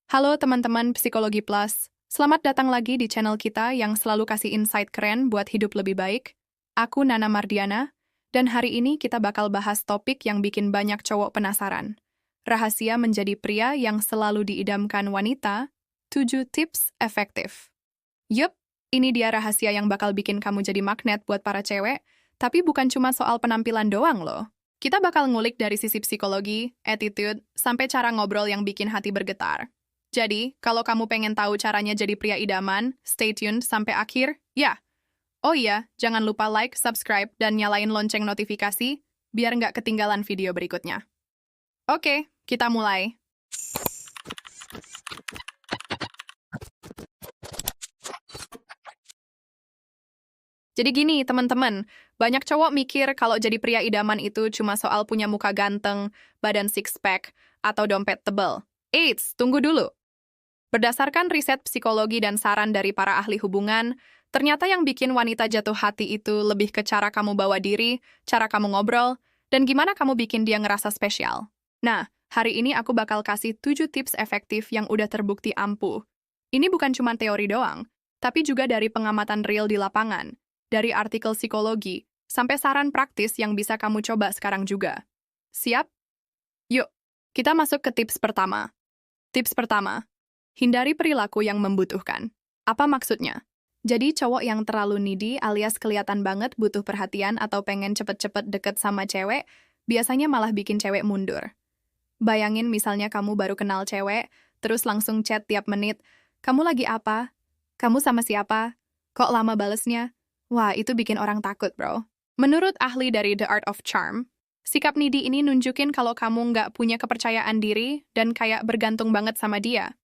Halo teman-teman Psikologi Plus, selamat datang lagi di channel kita yang selalu kasih insight keren buat hidup lebih baik. Aku Nana Mardiana, dan hari ini kita bakal bahas topik yang bikin banyak cowok penasaran. Rahasia menjadi pria yang selalu diidamkan wanita, 7 tips efektif. Yup, ini dia rahasia yang bakal bikin kamu jadi magnet buat para cewek, tapi bukan cuma soal penampilan doang loh. Kita bakal ngulik dari sisi psikologi, attitude, sampai cara ngobrol yang bikin hati bergetar. Jadi, kalau kamu pengen tahu caranya jadi pria idaman, stay tuned sampai akhir, ya. Oh iya, jangan lupa like, subscribe, dan nyalain lonceng notifikasi, biar nggak ketinggalan video berikutnya. Oke, kita mulai. Jadi gini, teman-teman, banyak cowok mikir kalau jadi pria idaman itu cuma soal punya muka ganteng, badan six-pack, atau dompet tebal. Eits, tunggu dulu. Berdasarkan riset psikologi dan saran dari para ahli hubungan, ternyata yang bikin wanita jatuh hati itu lebih ke cara kamu bawa diri, cara kamu ngobrol, dan gimana kamu bikin dia ngerasa spesial. Nah, hari ini aku bakal kasih 7 tips efektif yang udah terbukti ampuh. Ini bukan cuma teori doang, tapi juga dari pengamatan real di lapangan, dari artikel psikologi, sampai saran praktis yang bisa kamu coba sekarang juga. Siap? Yuk, kita masuk ke tips pertama. Tips pertama, hindari perilaku yang membutuhkan. Apa maksudnya? Jadi cowok yang terlalu needy alias kelihatan banget butuh perhatian atau pengen cepet-cepet deket sama cewek, biasanya malah bikin cewek mundur. Bayangin misalnya kamu baru kenal cewek, terus langsung chat tiap menit, "Kamu lagi apa? Kamu sama siapa? Kok lama balesnya?" Wah, itu bikin orang takut, bro. Menurut ahli dari The Art of Charm, sikap needy ini nunjukin kalau kamu nggak punya kepercayaan diri dan kayak bergantung banget sama dia.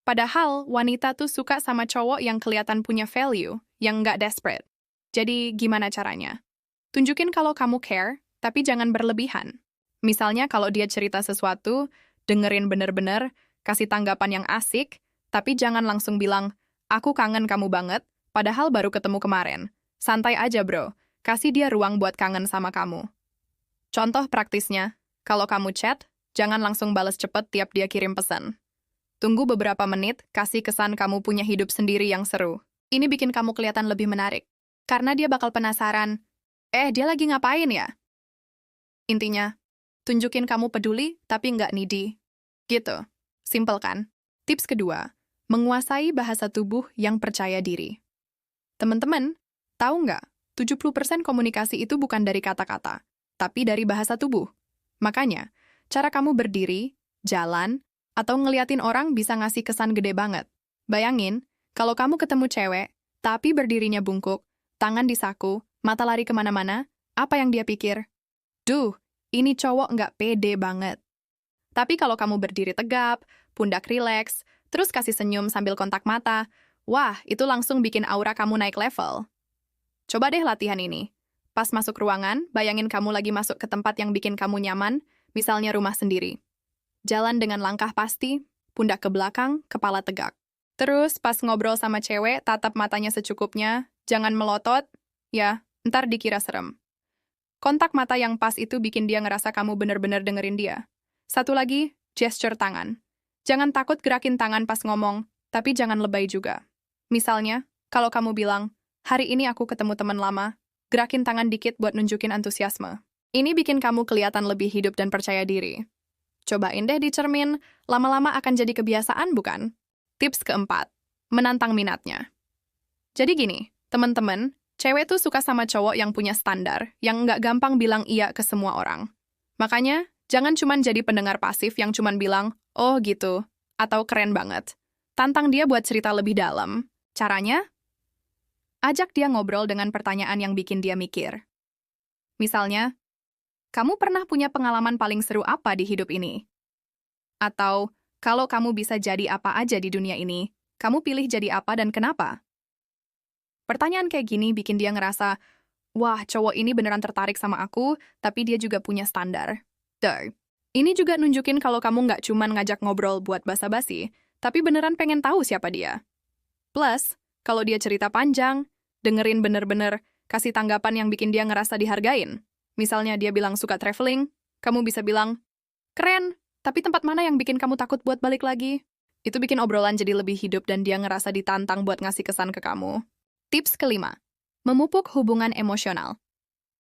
Padahal, wanita tuh suka sama cowok yang kelihatan punya value, yang nggak desperate. Jadi, gimana caranya? Tunjukin kalau kamu care, tapi jangan berlebihan. Misalnya kalau dia cerita sesuatu, dengerin bener-bener, kasih tanggapan yang asik, tapi jangan langsung bilang, "Aku kangen kamu banget," padahal baru ketemu kemarin. Santai aja, bro. Kasih dia ruang buat kangen sama kamu. Contoh praktisnya, kalau kamu chat, jangan langsung balas cepet tiap dia kirim pesan. Tunggu beberapa menit, kasih kesan kamu punya hidup sendiri yang seru. Ini bikin kamu kelihatan lebih menarik. Karena dia bakal penasaran, dia lagi ngapain ya? Intinya, tunjukin kamu peduli tapi nggak needy. Gitu. Simple kan? Tips kedua, menguasai bahasa tubuh yang percaya diri. Teman-teman, tahu nggak? 70% komunikasi itu bukan dari kata-kata, tapi dari bahasa tubuh. Makanya, cara kamu berdiri, jalan, atau ngeliatin orang bisa ngasih kesan gede banget. Bayangin, kalau kamu ketemu cewek, tapi berdirinya bungkuk, tangan di saku, mata lari kemana-mana, apa yang dia pikir? Duh, ini cowok nggak pede banget. Tapi kalau kamu berdiri tegap, pundak rileks, terus kasih senyum sambil kontak mata, wah, itu langsung bikin aura kamu naik level. Coba deh latihan ini. Pas masuk ruangan, bayangin kamu lagi masuk ke tempat yang bikin kamu nyaman, misalnya rumah sendiri. Jalan dengan langkah pasti, pundak ke belakang, kepala tegak. Terus pas ngobrol sama cewek, tatap matanya secukupnya, jangan melotot, ya, ntar dikira serem. Kontak mata yang pas itu bikin dia ngerasa kamu bener-bener dengerin dia. Satu lagi, gesture tangan. Jangan takut gerakin tangan pas ngomong, tapi jangan lebay juga. Misalnya, kalau kamu bilang, "Hari ini aku ketemu teman lama," gerakin tangan dikit buat nunjukin antusiasme. Ini bikin kamu kelihatan lebih hidup dan percaya diri. Cobain deh di cermin, lama-lama akan jadi kebiasaan bukan? Tips keempat, menantang minatnya. Jadi gini, teman-teman, cewek tuh suka sama cowok yang punya standar, yang nggak gampang bilang iya ke semua orang. Makanya, jangan cuman jadi pendengar pasif yang cuman bilang, "Oh gitu," atau "keren banget." Tantang dia buat cerita lebih dalam. Caranya? Ajak dia ngobrol dengan pertanyaan yang bikin dia mikir. Misalnya, "Kamu pernah punya pengalaman paling seru apa di hidup ini?" Atau, "Kalau kamu bisa jadi apa aja di dunia ini, kamu pilih jadi apa dan kenapa?" Pertanyaan kayak gini bikin dia ngerasa, wah, cowok ini beneran tertarik sama aku, tapi dia juga punya standar. Duh. Ini juga nunjukin kalau kamu nggak cuman ngajak ngobrol buat basa-basi, tapi beneran pengen tahu siapa dia. Plus, kalau dia cerita panjang, dengerin bener-bener, kasih tanggapan yang bikin dia ngerasa dihargain. Misalnya dia bilang suka traveling, kamu bisa bilang, "Keren, tapi tempat mana yang bikin kamu takut buat balik lagi?" Itu bikin obrolan jadi lebih hidup dan dia ngerasa ditantang buat ngasih kesan ke kamu. Tips kelima, memupuk hubungan emosional.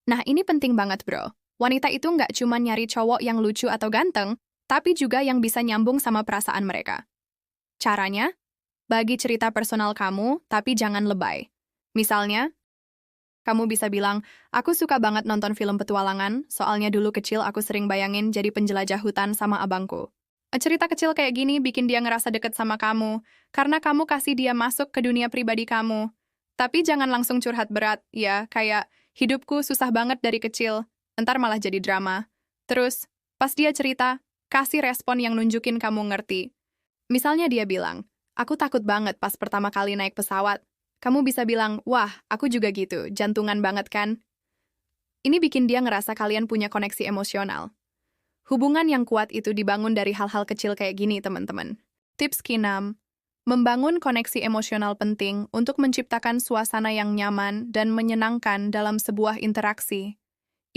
Nah, ini penting banget, bro. Wanita itu nggak cuma nyari cowok yang lucu atau ganteng, tapi juga yang bisa nyambung sama perasaan mereka. Caranya, bagi cerita personal kamu, tapi jangan lebay. Misalnya, kamu bisa bilang, aku suka banget nonton film petualangan, soalnya dulu kecil aku sering bayangin jadi penjelajah hutan sama abangku. Cerita kecil kayak gini bikin dia ngerasa deket sama kamu, karena kamu kasih dia masuk ke dunia pribadi kamu. Tapi jangan langsung curhat berat, ya, kayak, hidupku susah banget dari kecil, entar malah jadi drama. Terus, pas dia cerita, kasih respon yang nunjukin kamu ngerti. Misalnya dia bilang, aku takut banget pas pertama kali naik pesawat. Kamu bisa bilang, wah, aku juga gitu, jantungan banget kan? Ini bikin dia ngerasa kalian punya koneksi emosional. Hubungan yang kuat itu dibangun dari hal-hal kecil kayak gini, teman-teman. Tips ke-6, membangun koneksi emosional penting untuk menciptakan suasana yang nyaman dan menyenangkan dalam sebuah interaksi.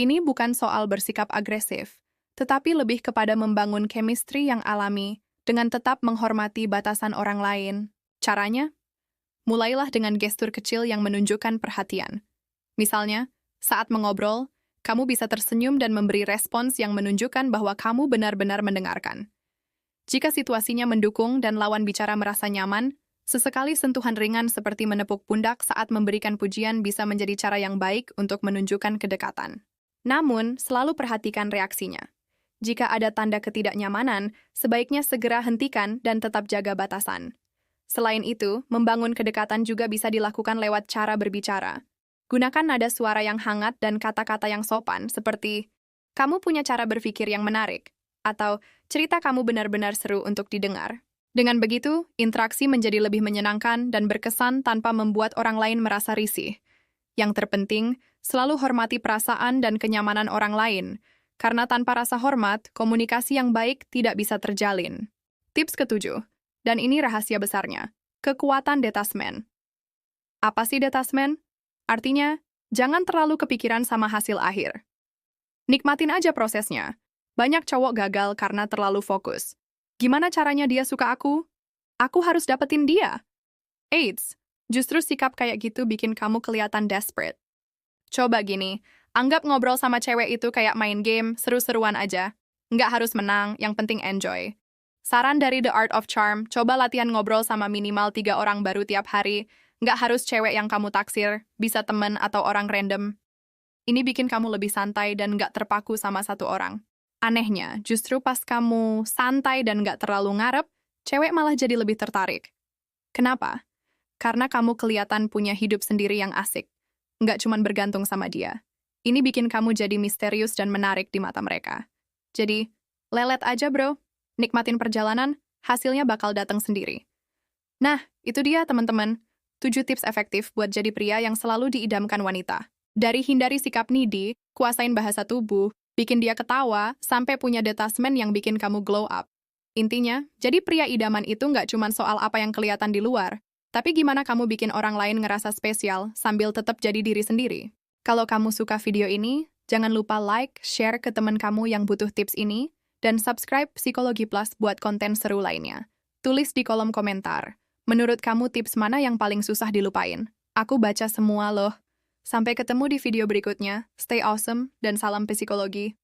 Ini bukan soal bersikap agresif, tetapi lebih kepada membangun chemistry yang alami dengan tetap menghormati batasan orang lain. Caranya? Mulailah dengan gestur kecil yang menunjukkan perhatian. Misalnya, saat mengobrol, kamu bisa tersenyum dan memberi respons yang menunjukkan bahwa kamu benar-benar mendengarkan. Jika situasinya mendukung dan lawan bicara merasa nyaman, sesekali sentuhan ringan seperti menepuk pundak saat memberikan pujian bisa menjadi cara yang baik untuk menunjukkan kedekatan. Namun, selalu perhatikan reaksinya. Jika ada tanda ketidaknyamanan, sebaiknya segera hentikan dan tetap jaga batasan. Selain itu, membangun kedekatan juga bisa dilakukan lewat cara berbicara. Gunakan nada suara yang hangat dan kata-kata yang sopan, seperti, kamu punya cara berpikir yang menarik, atau cerita kamu benar-benar seru untuk didengar. Dengan begitu, interaksi menjadi lebih menyenangkan dan berkesan tanpa membuat orang lain merasa risih. Yang terpenting, selalu hormati perasaan dan kenyamanan orang lain, karena tanpa rasa hormat, komunikasi yang baik tidak bisa terjalin. Tips ke-7, dan ini rahasia besarnya, kekuatan detachment. Apa sih detachment? Artinya, jangan terlalu kepikiran sama hasil akhir. Nikmatin aja prosesnya. Banyak cowok gagal karena terlalu fokus. Gimana caranya dia suka aku? Aku harus dapetin dia. Eits, justru sikap kayak gitu bikin kamu kelihatan desperate. Coba gini, anggap ngobrol sama cewek itu kayak main game, seru-seruan aja. Nggak harus menang, yang penting enjoy. Saran dari The Art of Charm, coba latihan ngobrol sama minimal 3 orang baru tiap hari. Nggak harus cewek yang kamu taksir, bisa temen atau orang random. Ini bikin kamu lebih santai dan nggak terpaku sama satu orang. Anehnya, justru pas kamu santai dan nggak terlalu ngarep, cewek malah jadi lebih tertarik. Kenapa? Karena kamu kelihatan punya hidup sendiri yang asik. Nggak cuma bergantung sama dia. Ini bikin kamu jadi misterius dan menarik di mata mereka. Jadi, lelet aja bro. Nikmatin perjalanan, hasilnya bakal datang sendiri. Nah, itu dia teman-teman. 7 tips efektif buat jadi pria yang selalu diidamkan wanita. Dari hindari sikap needy, kuasain bahasa tubuh, bikin dia ketawa, sampai punya detachment yang bikin kamu glow up. Intinya, jadi pria idaman itu nggak cuma soal apa yang kelihatan di luar, tapi gimana kamu bikin orang lain ngerasa spesial sambil tetap jadi diri sendiri. Kalau kamu suka video ini, jangan lupa like, share ke teman kamu yang butuh tips ini, dan subscribe Psikologi Plus buat konten seru lainnya. Tulis di kolom komentar. Menurut kamu tips mana yang paling susah dilupain? Aku baca semua loh. Sampai ketemu di video berikutnya. Stay awesome dan salam psikologi.